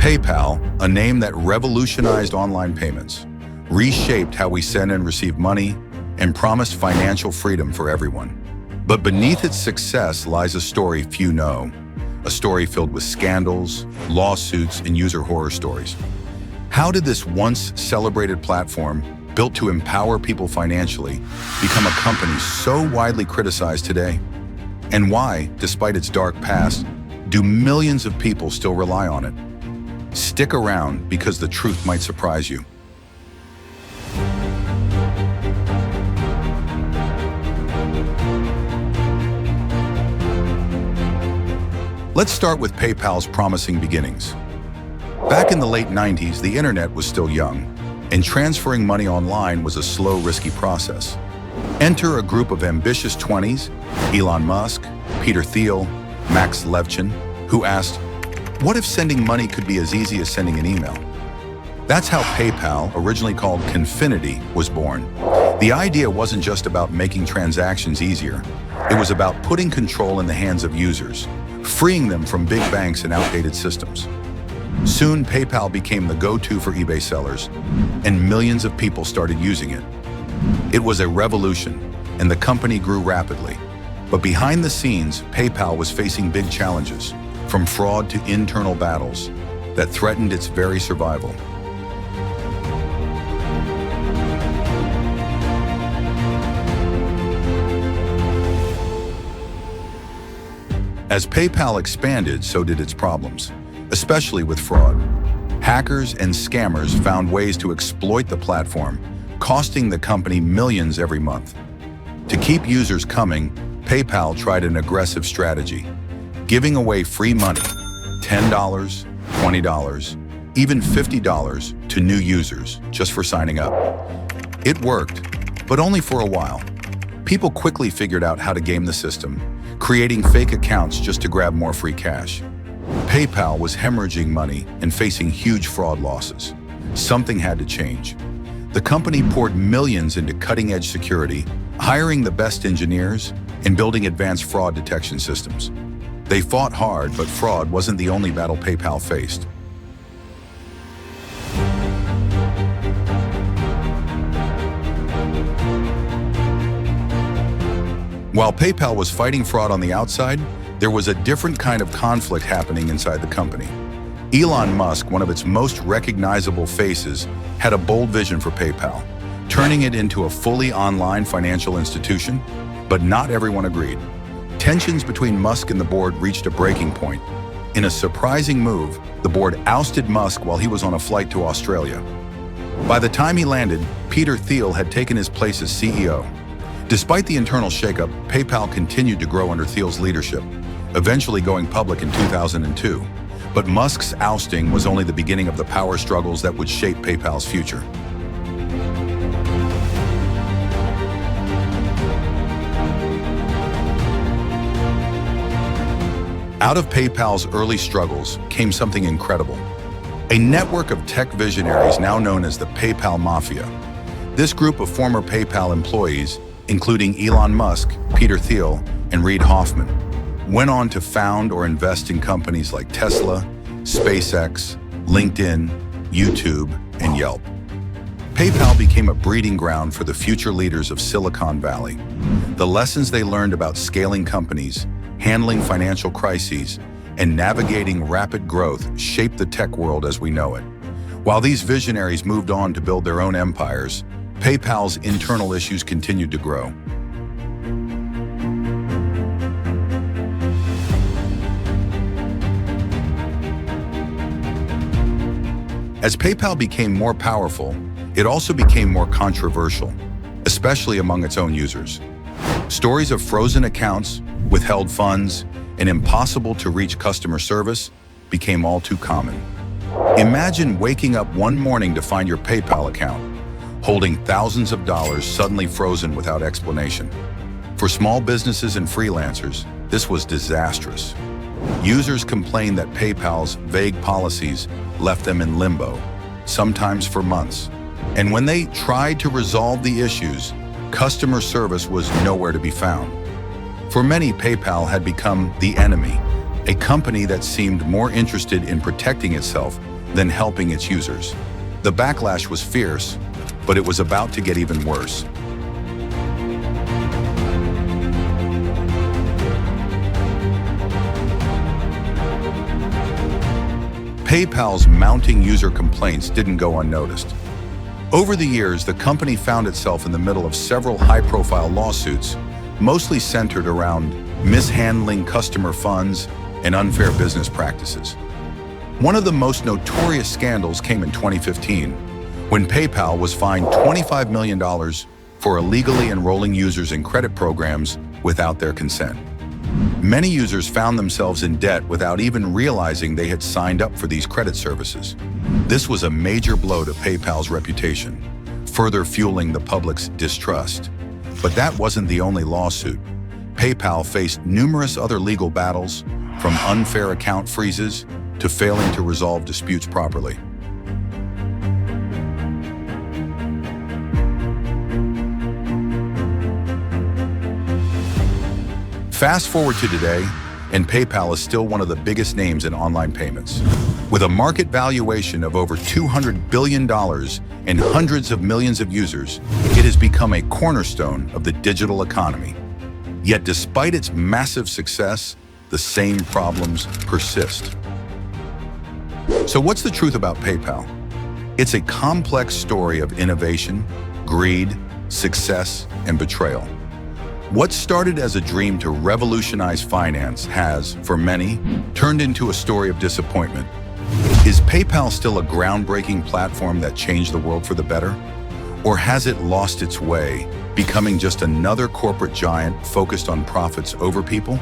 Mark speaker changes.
Speaker 1: PayPal, a name that revolutionized online payments, reshaped how we send and receive money, and promised financial freedom for everyone. But beneath its success lies a story few know, a story filled with scandals, lawsuits, and user horror stories. How did this once celebrated platform, built to empower people financially, become a company so widely criticized today? And why, despite its dark past, do millions of people still rely on it? Stick around because the truth might surprise you. Let's start with PayPal's promising beginnings. Back in the late 90s, the internet was still young, and transferring money online was a slow, risky process. Enter a group of ambitious 20s, Elon Musk, Peter Thiel, Max Levchin, who asked, what if sending money could be as easy as sending an email? That's how PayPal, originally called Confinity, was born. The idea wasn't just about making transactions easier. It was about putting control in the hands of users, freeing them from big banks and outdated systems. Soon, PayPal became the go-to for eBay sellers, and millions of people started using it. It was a revolution, and the company grew rapidly. But behind the scenes, PayPal was facing big challenges, from fraud to internal battles, that threatened its very survival. As PayPal expanded, so did its problems, especially with fraud. Hackers and scammers found ways to exploit the platform, costing the company millions every month. To keep users coming, PayPal tried an aggressive strategy, giving away free money, $10, $20, even $50 to new users just for signing up. It worked, but only for a while. People quickly figured out how to game the system, creating fake accounts just to grab more free cash. PayPal was hemorrhaging money and facing huge fraud losses. Something had to change. The company poured millions into cutting-edge security, hiring the best engineers, and building advanced fraud detection systems. They fought hard, but fraud wasn't the only battle PayPal faced. While PayPal was fighting fraud on the outside, there was a different kind of conflict happening inside the company. Elon Musk, one of its most recognizable faces, had a bold vision for PayPal, turning it into a fully online financial institution, but not everyone agreed. Tensions between Musk and the board reached a breaking point. In a surprising move, the board ousted Musk while he was on a flight to Australia. By the time he landed, Peter Thiel had taken his place as CEO. Despite the internal shakeup, PayPal continued to grow under Thiel's leadership, eventually going public in 2002. But Musk's ousting was only the beginning of the power struggles that would shape PayPal's future. Out of PayPal's early struggles came something incredible. A network of tech visionaries now known as the PayPal Mafia. This group of former PayPal employees, including Elon Musk, Peter Thiel, and Reid Hoffman, went on to found or invest in companies like Tesla, SpaceX, LinkedIn, YouTube, and Yelp. PayPal became a breeding ground for the future leaders of Silicon Valley. The lessons they learned about scaling companies, handling financial crises, and navigating rapid growth shaped the tech world as we know it. While these visionaries moved on to build their own empires, PayPal's internal issues continued to grow. As PayPal became more powerful, it also became more controversial, especially among its own users. Stories of frozen accounts, withheld funds, and impossible-to-reach customer service became all too common. Imagine waking up one morning to find your PayPal account holding thousands of dollars suddenly frozen without explanation. For small businesses and freelancers, this was disastrous. Users complained that PayPal's vague policies left them in limbo, sometimes for months. And when they tried to resolve the issues, customer service was nowhere to be found. For many, PayPal had become the enemy, a company that seemed more interested in protecting itself than helping its users. The backlash was fierce, but it was about to get even worse. PayPal's mounting user complaints didn't go unnoticed. Over the years, the company found itself in the middle of several high-profile lawsuits, mostly centered around mishandling customer funds and unfair business practices. One of the most notorious scandals came in 2015, when PayPal was fined $25 million for illegally enrolling users in credit programs without their consent. Many users found themselves in debt without even realizing they had signed up for these credit services. This was a major blow to PayPal's reputation, further fueling the public's distrust. But that wasn't the only lawsuit. PayPal faced numerous other legal battles, from unfair account freezes to failing to resolve disputes properly. Fast forward to today, and PayPal is still one of the biggest names in online payments. With a market valuation of over $200 billion and hundreds of millions of users, it has become a cornerstone of the digital economy. Yet despite its massive success, the same problems persist. So what's the truth about PayPal? It's a complex story of innovation, greed, success, and betrayal. What started as a dream to revolutionize finance has, for many, turned into a story of disappointment. Is PayPal still a groundbreaking platform that changed the world for the better? Or has it lost its way, becoming just another corporate giant focused on profits over people?